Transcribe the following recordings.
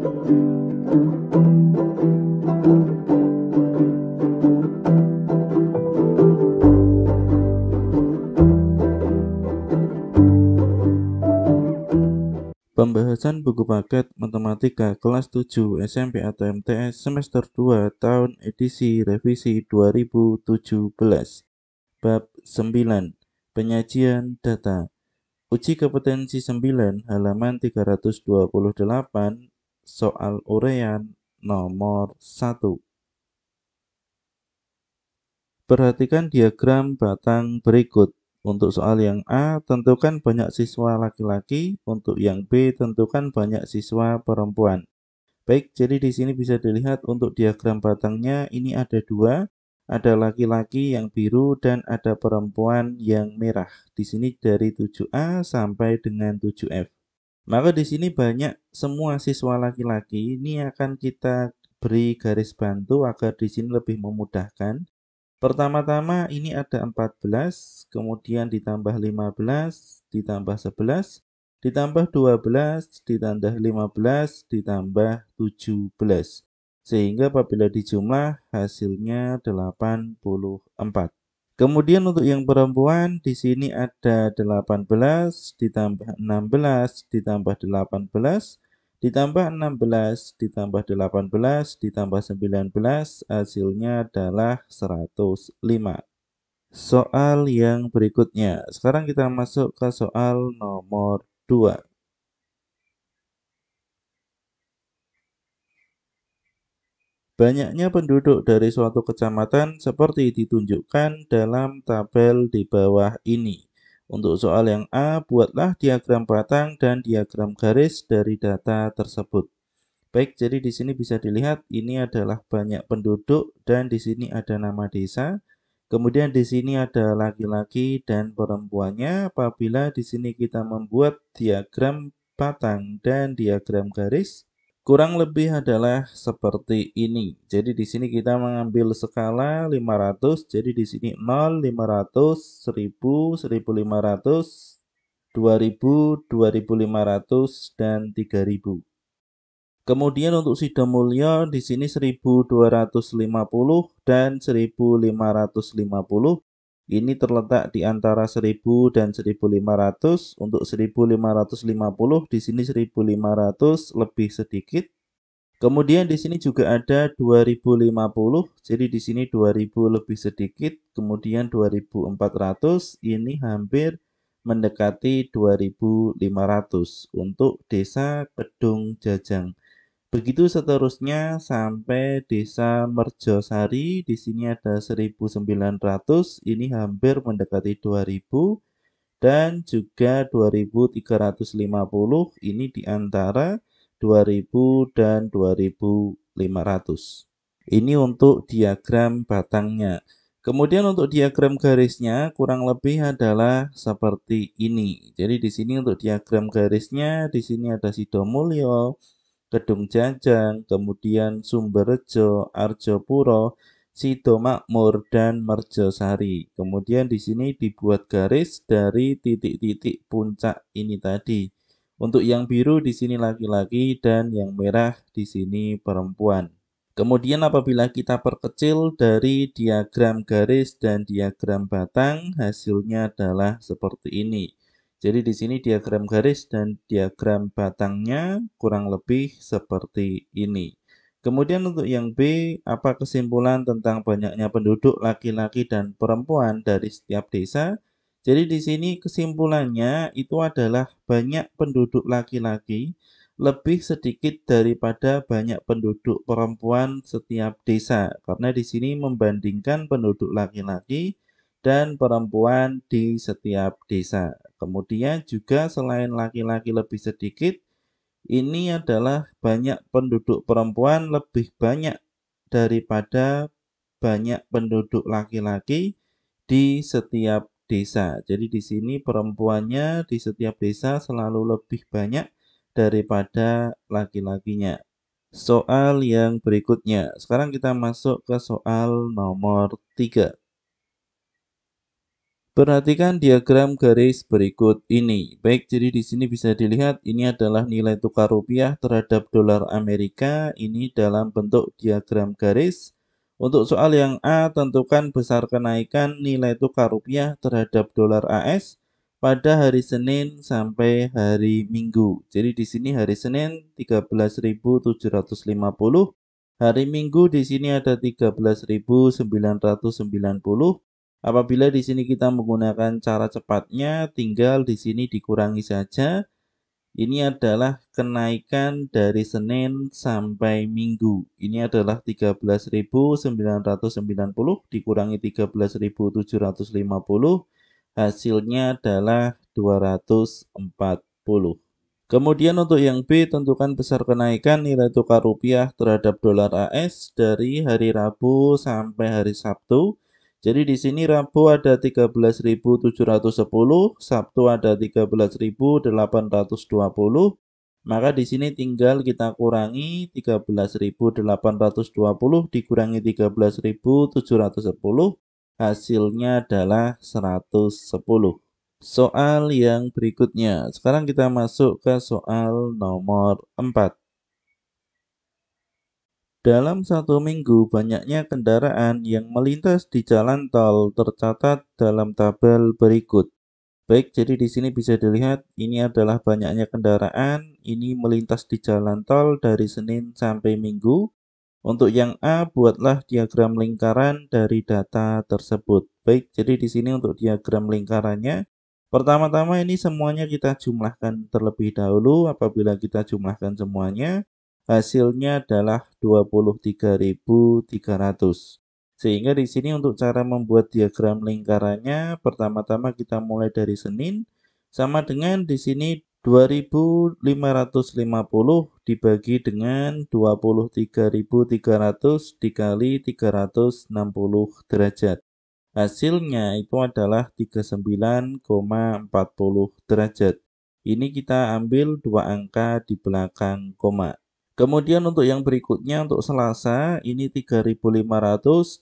Pembahasan buku paket Matematika kelas 7 SMP atau MTS semester 2 tahun edisi revisi 2017. Bab 9. Penyajian data. Uji kompetensi 9 halaman 328 soal uraian nomor 1. Perhatikan diagram batang berikut. Untuk soal yang A, tentukan banyak siswa laki-laki. Untuk yang B, tentukan banyak siswa perempuan. Baik, jadi di sini bisa dilihat untuk diagram batangnya ini ada dua. Ada laki-laki yang biru dan ada perempuan yang merah. Di sini dari 7A sampai dengan 7F. Maka di sini banyak semua siswa laki-laki. Ini akan kita beri garis bantu agar di sini lebih memudahkan. Pertama-tama ini ada 14, kemudian ditambah 15, ditambah 11, ditambah 12, ditambah 15, ditambah 17. Sehingga apabila dijumlah hasilnya 84. Kemudian untuk yang perempuan di sini ada 18 ditambah 16 ditambah 18 ditambah 16 ditambah 18 ditambah 19 hasilnya adalah 105. Soal yang berikutnya. Sekarang kita masuk ke soal nomor 2. Banyaknya penduduk dari suatu kecamatan seperti ditunjukkan dalam tabel di bawah ini. Untuk soal yang A, buatlah diagram batang dan diagram garis dari data tersebut. Baik, jadi di sini bisa dilihat ini adalah banyak penduduk dan di sini ada nama desa. Kemudian di sini ada laki-laki dan perempuannya. Apabila di sini kita membuat diagram batang dan diagram garis, kurang lebih adalah seperti ini. Jadi di sini kita mengambil skala 500. Jadi di sini 0, 500, 1000, 1500, 2000, 2500 dan 3000. Kemudian untuk Sidomulyo di sini 1250 dan 1550. Ini terletak di antara 1000 dan 1500. Untuk 1550 di sini 1500 lebih sedikit. Kemudian di sini juga ada 2050. Jadi di sini 2000 lebih sedikit. Kemudian 2400 ini hampir mendekati 2500 untuk desa Kedung Jajang. Begitu seterusnya sampai desa Merjosari, di sini ada 1900, ini hampir mendekati 2000 dan juga 2350, ini di antara 2000 dan 2500. Ini untuk diagram batangnya. Kemudian untuk diagram garisnya kurang lebih adalah seperti ini. Jadi di sini untuk diagram garisnya di sini ada Sidomulyo, Kedung Jajang, kemudian Sumberjo, Arjopuro, Sidomakmur, dan Merjosari. Kemudian di sini dibuat garis dari titik-titik puncak ini tadi. Untuk yang biru di sini laki-laki dan yang merah di sini perempuan. Kemudian apabila kita perkecil dari diagram garis dan diagram batang, hasilnya adalah seperti ini. Jadi di sini diagram garis dan diagram batangnya kurang lebih seperti ini. Kemudian untuk yang B, apa kesimpulan tentang banyaknya penduduk laki-laki dan perempuan dari setiap desa? Jadi di sini kesimpulannya itu adalah banyak penduduk laki-laki lebih sedikit daripada banyak penduduk perempuan setiap desa. Karena di sini membandingkan penduduk laki-laki dan perempuan di setiap desa. Kemudian juga selain laki-laki lebih sedikit, ini adalah banyak penduduk perempuan lebih banyak daripada banyak penduduk laki-laki di setiap desa. Jadi di sini perempuannya di setiap desa selalu lebih banyak daripada laki-lakinya. Soal yang berikutnya. Sekarang kita masuk ke soal nomor 3. Perhatikan diagram garis berikut ini. Baik, jadi di sini bisa dilihat ini adalah nilai tukar rupiah terhadap dolar Amerika. Ini dalam bentuk diagram garis. Untuk soal yang A, tentukan besar kenaikan nilai tukar rupiah terhadap dolar AS pada hari Senin sampai hari Minggu. Jadi di sini hari Senin 13.750, hari Minggu di sini ada 13.990. Apabila di sini kita menggunakan cara cepatnya, tinggal di sini dikurangi saja. Ini adalah kenaikan dari Senin sampai Minggu. Ini adalah 13.990 dikurangi 13.750. Hasilnya adalah 240. Kemudian untuk yang B, tentukan besar kenaikan nilai tukar rupiah terhadap dolar AS dari hari Rabu sampai hari Sabtu. Jadi di sini Rabu ada 13.710, Sabtu ada 13.820. Maka di sini tinggal kita kurangi 13.820 dikurangi 13.710, hasilnya adalah 110. Soal yang berikutnya. Sekarang kita masuk ke soal nomor 4. Dalam satu minggu, banyaknya kendaraan yang melintas di jalan tol tercatat dalam tabel berikut. Baik, jadi di sini bisa dilihat ini adalah banyaknya kendaraan ini melintas di jalan tol dari Senin sampai Minggu. Untuk yang A, buatlah diagram lingkaran dari data tersebut. Baik, jadi di sini untuk diagram lingkarannya, pertama-tama ini semuanya kita jumlahkan terlebih dahulu. Apabila kita jumlahkan semuanya, hasilnya adalah 23.300. Sehingga di sini untuk cara membuat diagram lingkarannya, pertama-tama kita mulai dari Senin, sama dengan di sini 2.550 dibagi dengan 23.300 dikali 360 derajat. Hasilnya itu adalah 39,40 derajat. Ini kita ambil dua angka di belakang koma. Kemudian untuk yang berikutnya untuk Selasa ini 3.500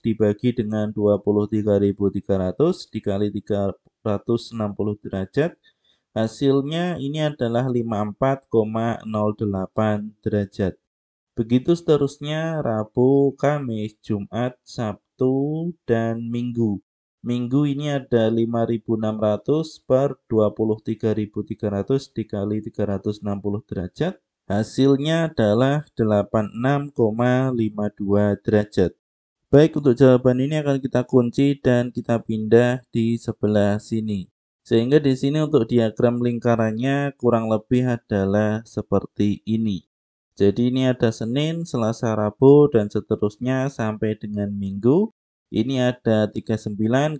dibagi dengan 23.300 dikali 360 derajat. Hasilnya ini adalah 54,08 derajat. Begitu seterusnya Rabu, Kamis, Jumat, Sabtu, dan Minggu. Minggu ini ada 5.600 per 23.300 dikali 360 derajat. Hasilnya adalah 86,52 derajat. Baik, untuk jawaban ini akan kita kunci dan kita pindah di sebelah sini. Sehingga di sini untuk diagram lingkarannya kurang lebih adalah seperti ini. Jadi ini ada Senin, Selasa, Rabu, dan seterusnya sampai dengan Minggu. Ini ada 39,40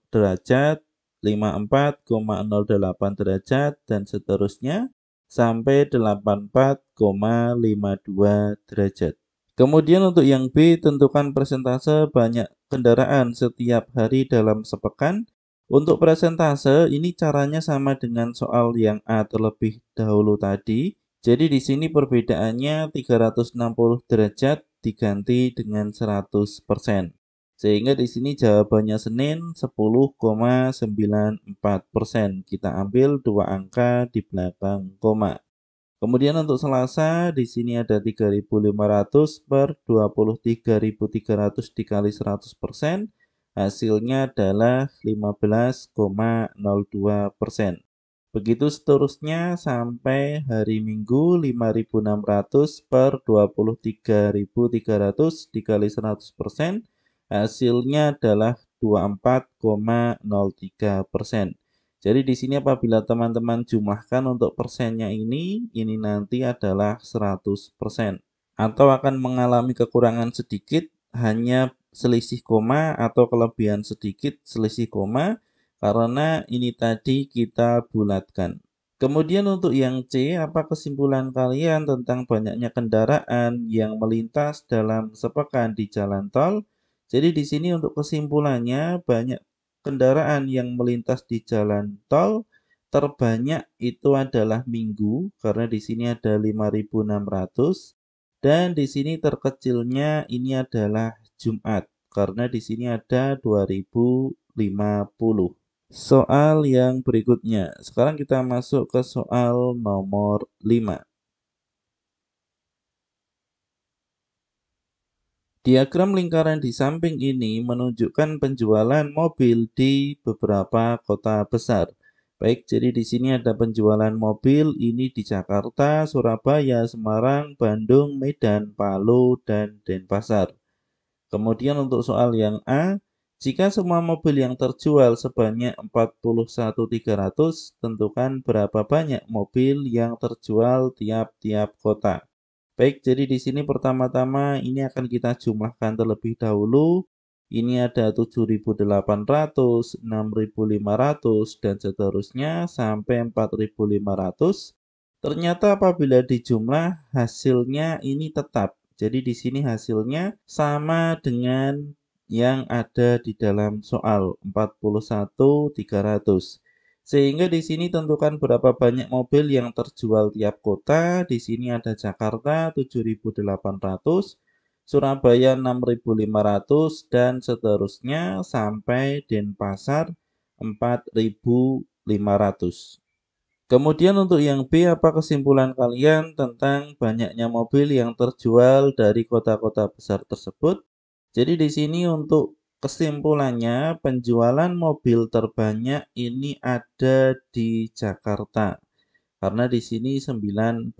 derajat, 54,08 derajat, dan seterusnya sampai 84,52 derajat. Kemudian untuk yang B, tentukan persentase banyak kendaraan setiap hari dalam sepekan. Untuk persentase, ini caranya sama dengan soal yang A terlebih dahulu tadi. Jadi di sini perbedaannya 360 derajat diganti dengan 100%. Sehingga di sini jawabannya Senin 10,94%. Kita ambil dua angka di belakang koma. Kemudian untuk Selasa di sini ada 3.500 per 23.300 dikali 100%. Hasilnya adalah 15,02%. Begitu seterusnya sampai hari Minggu 5.600 per 23.300 dikali 100%. Hasilnya adalah 24,03%. Jadi di sini apabila teman-teman jumlahkan untuk persennya ini nanti adalah 100%. Atau akan mengalami kekurangan sedikit, hanya selisih koma atau kelebihan sedikit selisih koma, karena ini tadi kita bulatkan. Kemudian untuk yang C, apa kesimpulan kalian tentang banyaknya kendaraan yang melintas dalam sepekan di jalan tol? Jadi di sini untuk kesimpulannya banyak kendaraan yang melintas di jalan tol terbanyak itu adalah Minggu karena di sini ada 5.600 dan di sini terkecilnya ini adalah Jumat karena di sini ada 2.600. Soal yang berikutnya. Sekarang kita masuk ke soal nomor 5. Diagram lingkaran di samping ini menunjukkan penjualan mobil di beberapa kota besar. Baik, jadi di sini ada penjualan mobil ini di Jakarta, Surabaya, Semarang, Bandung, Medan, Palu, dan Denpasar. Kemudian untuk soal yang A, jika semua mobil yang terjual sebanyak 41.300, tentukan berapa banyak mobil yang terjual tiap-tiap kota. Baik, jadi di sini pertama-tama ini akan kita jumlahkan terlebih dahulu. Ini ada 7.800, 6.500, dan seterusnya sampai 4.500. Ternyata apabila dijumlah hasilnya ini tetap. Jadi di sini hasilnya sama dengan yang ada di dalam soal 41.300. Sehingga di sini tentukan berapa banyak mobil yang terjual tiap kota. Di sini ada Jakarta 7.800, Surabaya 6.500, dan seterusnya sampai Denpasar 4.500. Kemudian untuk yang B, apa kesimpulan kalian tentang banyaknya mobil yang terjual dari kota-kota besar tersebut? Jadi di sini untuk kesimpulannya, penjualan mobil terbanyak ini ada di Jakarta. Karena di sini 19%,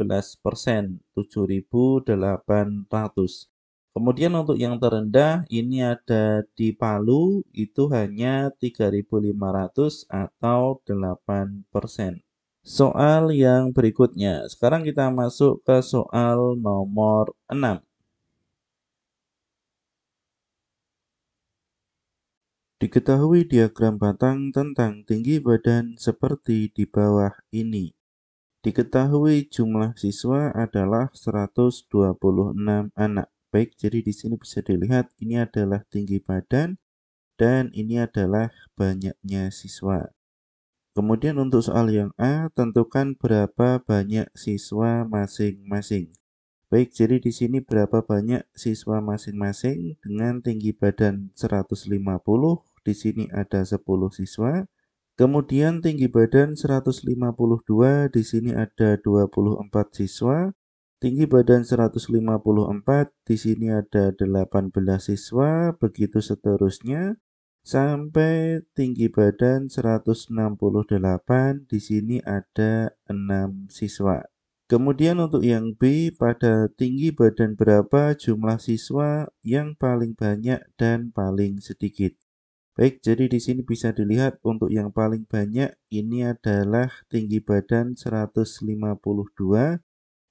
7.800. Kemudian untuk yang terendah ini ada di Palu, itu hanya 3.500 atau 8%. Soal yang berikutnya. Sekarang kita masuk ke soal nomor 6. Diketahui diagram batang tentang tinggi badan seperti di bawah ini. Diketahui jumlah siswa adalah 126 anak. Baik, jadi di sini bisa dilihat ini adalah tinggi badan dan ini adalah banyaknya siswa. Kemudian untuk soal yang A, tentukan berapa banyak siswa masing-masing. Baik, jadi di sini berapa banyak siswa masing-masing dengan tinggi badan 150, di sini ada 10 siswa. Kemudian tinggi badan 152, di sini ada 24 siswa. Tinggi badan 154, di sini ada 18 siswa, begitu seterusnya. Sampai tinggi badan 168, di sini ada 6 siswa. Kemudian untuk yang B, pada tinggi badan berapa jumlah siswa yang paling banyak dan paling sedikit. Baik, jadi di sini bisa dilihat untuk yang paling banyak ini adalah tinggi badan 152,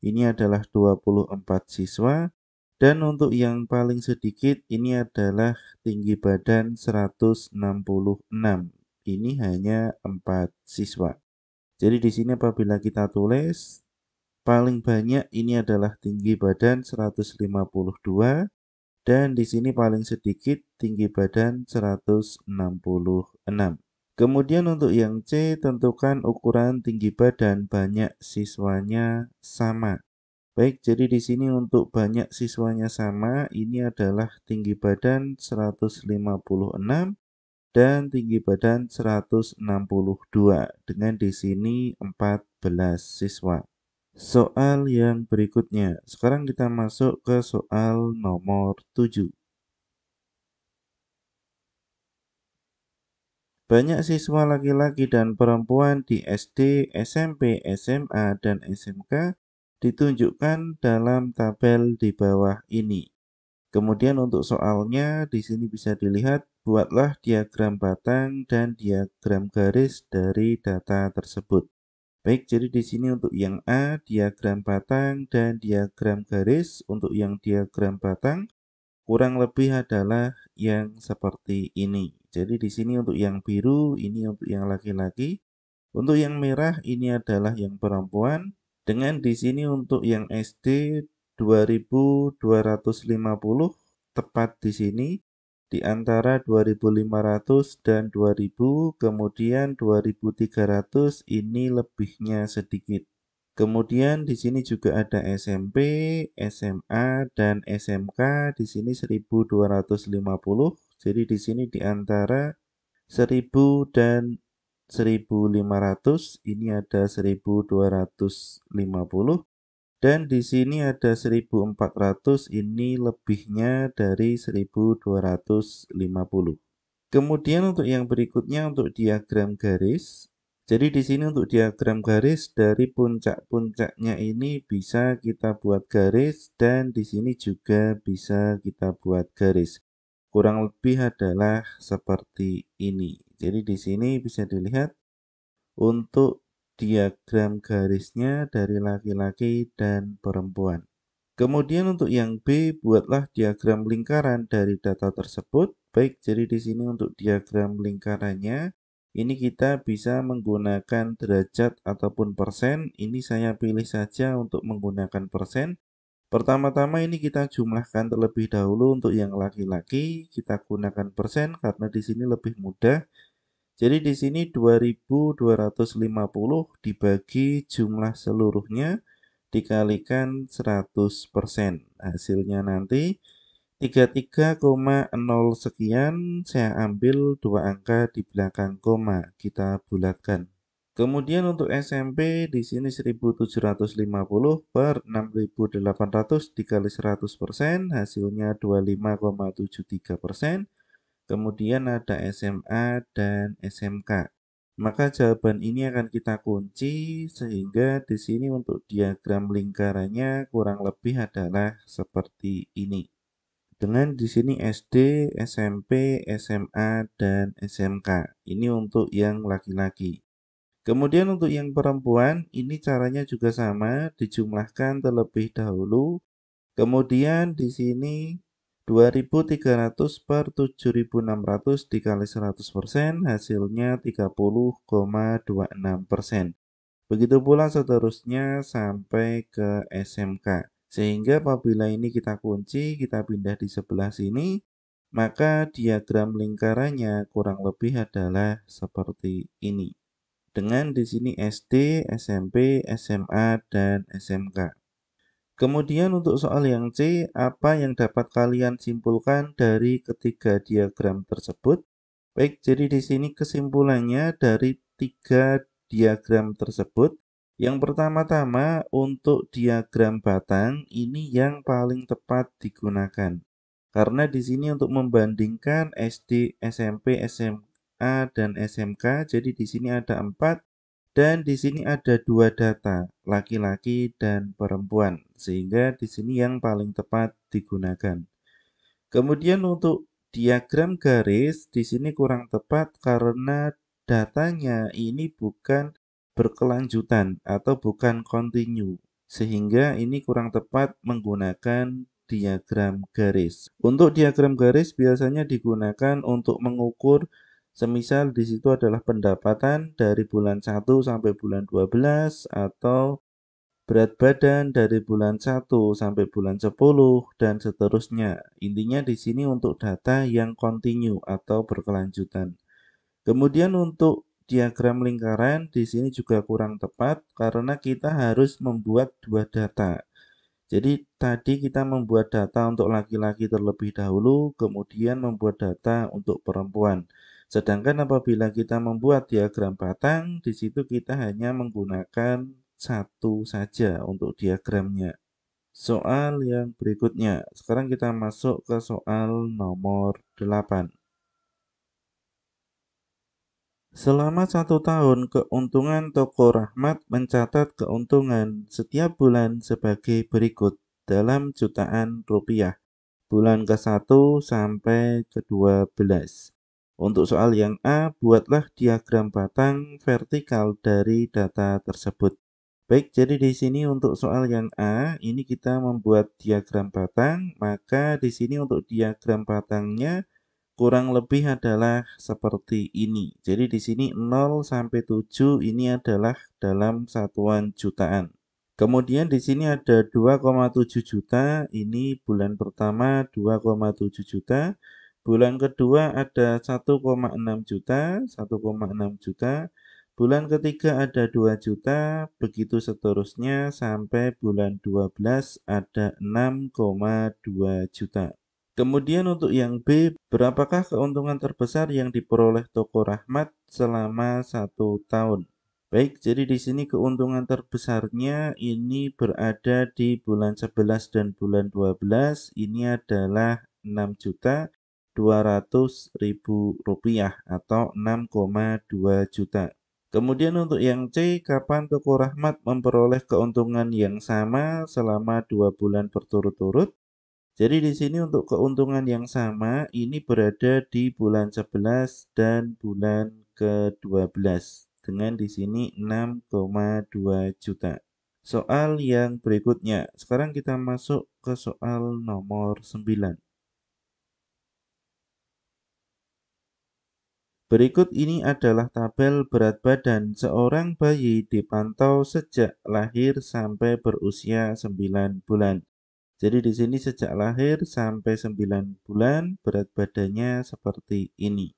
ini adalah 24 siswa. Dan untuk yang paling sedikit ini adalah tinggi badan 166, ini hanya 4 siswa. Jadi di sini apabila kita tulis paling banyak ini adalah tinggi badan 152 dan di sini paling sedikit tinggi badan 166. Kemudian untuk yang C, tentukan ukuran tinggi badan banyak siswanya sama. Baik, jadi di sini untuk banyak siswanya sama, ini adalah tinggi badan 156 dan tinggi badan 162 dengan di sini 14 siswa. Soal yang berikutnya. Sekarang kita masuk ke soal nomor 7. Banyak siswa laki-laki dan perempuan di SD, SMP, SMA, dan SMK ditunjukkan dalam tabel di bawah ini. Kemudian untuk soalnya di sini bisa dilihat, buatlah diagram batang dan diagram garis dari data tersebut. Baik, jadi di sini untuk yang A, diagram batang dan diagram garis. Untuk yang diagram batang, kurang lebih adalah yang seperti ini. Jadi di sini untuk yang biru, ini untuk yang laki-laki. Untuk yang merah, ini adalah yang perempuan. Dengan di sini untuk yang SD, 2250, tepat di sini. Di antara 2.500 dan 2.000, kemudian 2.300 ini lebihnya sedikit. Kemudian di sini juga ada SMP, SMA, dan SMK. Di sini 1.250. Jadi di sini di antara 1000 dan 1500, ini ada 1250, dan di sini ada 1400, ini lebihnya dari 1250. Kemudian untuk yang berikutnya untuk diagram garis. Jadi di sini untuk diagram garis dari puncak-puncaknya ini bisa kita buat garis dan di sini juga bisa kita buat garis. Kurang lebih adalah seperti ini. Jadi di sini bisa dilihat untuk diagram garisnya dari laki-laki dan perempuan. Kemudian untuk yang B, buatlah diagram lingkaran dari data tersebut. Baik, jadi di sini untuk diagram lingkarannya, ini kita bisa menggunakan derajat ataupun persen. Ini saya pilih saja untuk menggunakan persen. Pertama-tama ini kita jumlahkan terlebih dahulu untuk yang laki-laki, kita gunakan persen karena di sini lebih mudah. Jadi di sini 2250 dibagi jumlah seluruhnya dikalikan 100%. Hasilnya nanti 33,0 sekian, saya ambil dua angka di belakang koma, kita bulatkan. Kemudian untuk SMP di sini 1750 per 6800 dikali 100%, hasilnya 25,73%. Kemudian ada SMA dan SMK. Maka jawaban ini akan kita kunci sehingga di sini untuk diagram lingkarannya kurang lebih adalah seperti ini. Dengan di sini SD, SMP, SMA, dan SMK. Ini untuk yang laki-laki. Kemudian untuk yang perempuan, ini caranya juga sama, dijumlahkan terlebih dahulu. Kemudian di sini 2300 per 7600 dikali 100%, hasilnya 30,26%. Begitu pula seterusnya sampai ke SMK. Sehingga apabila ini kita kunci, kita pindah di sebelah sini, maka diagram lingkarannya kurang lebih adalah seperti ini. Dengan di sini SD, SMP, SMA, dan SMK. Kemudian untuk soal yang C, apa yang dapat kalian simpulkan dari ketiga diagram tersebut? Baik, jadi di sini kesimpulannya dari tiga diagram tersebut. Yang pertama-tama untuk diagram batang ini yang paling tepat digunakan. Karena di sini untuk membandingkan SD, SMP, SMA, dan SMK, jadi di sini ada 4 dan di sini ada dua data, laki-laki dan perempuan, sehingga di sini yang paling tepat digunakan. Kemudian untuk diagram garis, di sini kurang tepat karena datanya ini bukan berkelanjutan atau bukan kontinu, sehingga ini kurang tepat menggunakan diagram garis. Untuk diagram garis biasanya digunakan untuk mengukur. Semisal di situ adalah pendapatan dari bulan 1 sampai bulan 12 atau berat badan dari bulan 1 sampai bulan 10 dan seterusnya. Intinya di sini untuk data yang kontinu atau berkelanjutan. Kemudian untuk diagram lingkaran di sini juga kurang tepat karena kita harus membuat dua data. Jadi tadi kita membuat data untuk laki-laki terlebih dahulu, kemudian membuat data untuk perempuan. Sedangkan apabila kita membuat diagram batang, di situ kita hanya menggunakan satu saja untuk diagramnya. Soal yang berikutnya. Sekarang kita masuk ke soal nomor 8. Selama 1 tahun, keuntungan toko Rahmat mencatat keuntungan setiap bulan sebagai berikut dalam jutaan rupiah. Bulan ke-1 sampai ke-12. Untuk soal yang A, buatlah diagram batang vertikal dari data tersebut. Baik, jadi di sini untuk soal yang A, ini kita membuat diagram batang, maka di sini untuk diagram batangnya kurang lebih adalah seperti ini. Jadi di sini 0 sampai 7 ini adalah dalam satuan jutaan. Kemudian di sini ada 2,7 juta, ini bulan pertama 2,7 juta. Bulan kedua ada 1,6 juta, 1,6 juta. Bulan ketiga ada 2 juta, begitu seterusnya sampai bulan 12 ada 6,2 juta. Kemudian untuk yang B, berapakah keuntungan terbesar yang diperoleh toko Rahmat selama 1 tahun? Baik, jadi di sini keuntungan terbesarnya ini berada di bulan 11 dan bulan 12. Ini adalah 6.200.000 rupiah atau 6,2 juta. Kemudian untuk yang C, kapan toko Rahmat memperoleh keuntungan yang sama selama 2 bulan berturut-turut? Jadi di sini untuk keuntungan yang sama ini berada di bulan 11 dan bulan ke-12 dengan di sini 6,2 juta. Soal yang berikutnya. Sekarang kita masuk ke soal nomor 9. Berikut ini adalah tabel berat badan seorang bayi dipantau sejak lahir sampai berusia 9 bulan. Jadi di sini sejak lahir sampai 9 bulan berat badannya seperti ini.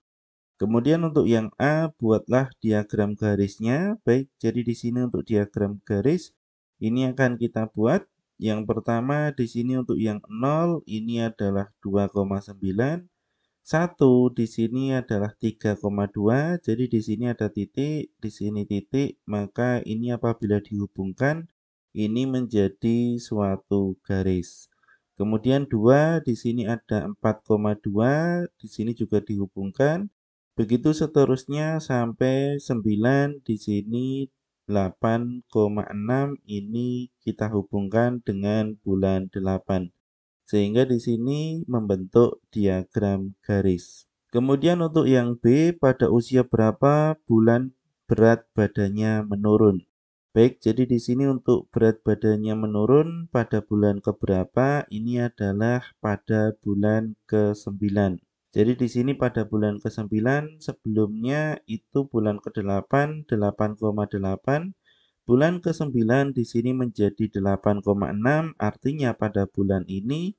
Kemudian untuk yang A, buatlah diagram garisnya. Baik, jadi di sini untuk diagram garis ini akan kita buat. Yang pertama di sini untuk yang 0 ini adalah 2,9. 1 di sini adalah 3,2. Jadi di sini ada titik, di sini titik, maka ini apabila dihubungkan ini menjadi suatu garis. Kemudian 2 di sini ada 4,2, di sini juga dihubungkan. Begitu seterusnya sampai 9 di sini 8,6 ini kita hubungkan dengan bulan 8. Sehingga di sini membentuk diagram garis. Kemudian untuk yang B, pada usia berapa bulan berat badannya menurun? Baik, jadi di sini untuk berat badannya menurun pada bulan keberapa? Ini adalah pada bulan ke-9. Jadi di sini pada bulan ke-9, sebelumnya itu bulan ke-8, 8,8. Bulan ke-9 di sini menjadi 8,6, artinya pada bulan ini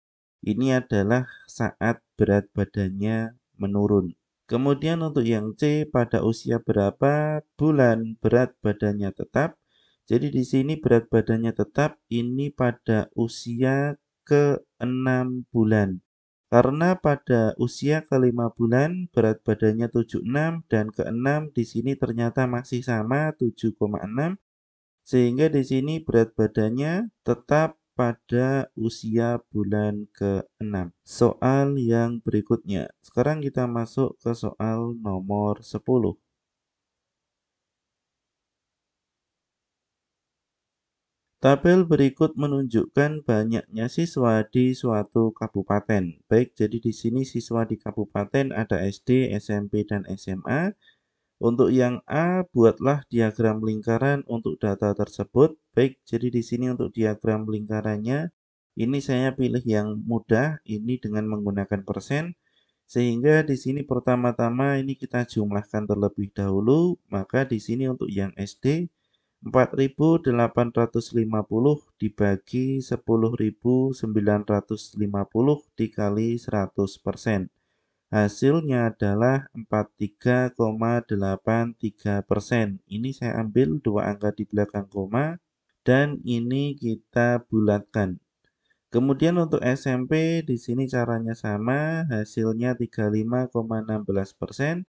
adalah saat berat badannya menurun. Kemudian untuk yang C, pada usia berapa bulan berat badannya tetap? Jadi di sini berat badannya tetap ini pada usia ke-6 bulan. Karena pada usia ke-5 bulan berat badannya 76 dan ke-6 di sini ternyata masih sama 7,6. Sehingga di sini berat badannya tetap pada usia bulan ke-6. Soal yang berikutnya. Sekarang kita masuk ke soal nomor 10. Tabel berikut menunjukkan banyaknya siswa di suatu kabupaten. Baik, jadi di sini siswa di kabupaten ada SD, SMP, dan SMA. Untuk yang A, buatlah diagram lingkaran untuk data tersebut. Baik, jadi di sini untuk diagram lingkarannya, ini saya pilih yang mudah, ini dengan menggunakan persen. Sehingga di sini pertama-tama ini kita jumlahkan terlebih dahulu, maka di sini untuk yang SD, 4.850 dibagi 10.950 dikali 100%. Hasilnya adalah 43,83%. Ini saya ambil dua angka di belakang koma dan ini kita bulatkan. Kemudian untuk SMP di sini caranya sama, hasilnya 35,16%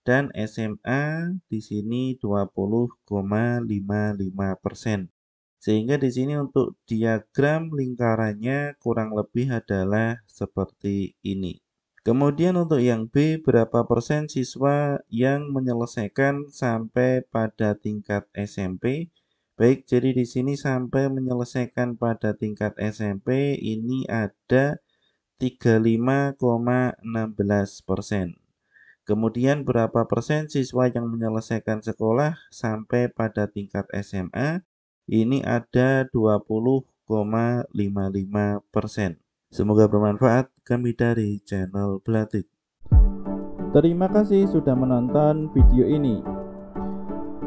dan SMA di sini 20,55%. Sehingga di sini untuk diagram lingkarannya kurang lebih adalah seperti ini. Kemudian untuk yang B, berapa persen siswa yang menyelesaikan sampai pada tingkat SMP? Baik, jadi di sini sampai menyelesaikan pada tingkat SMP ini ada 35,16%. Kemudian berapa persen siswa yang menyelesaikan sekolah sampai pada tingkat SMA? Ini ada 20,55%. Semoga bermanfaat. Kami dari channel Belatik. Terima kasih sudah menonton video ini.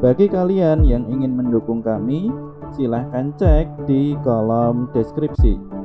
Bagi kalian yang ingin mendukung kami, silahkan cek di kolom deskripsi.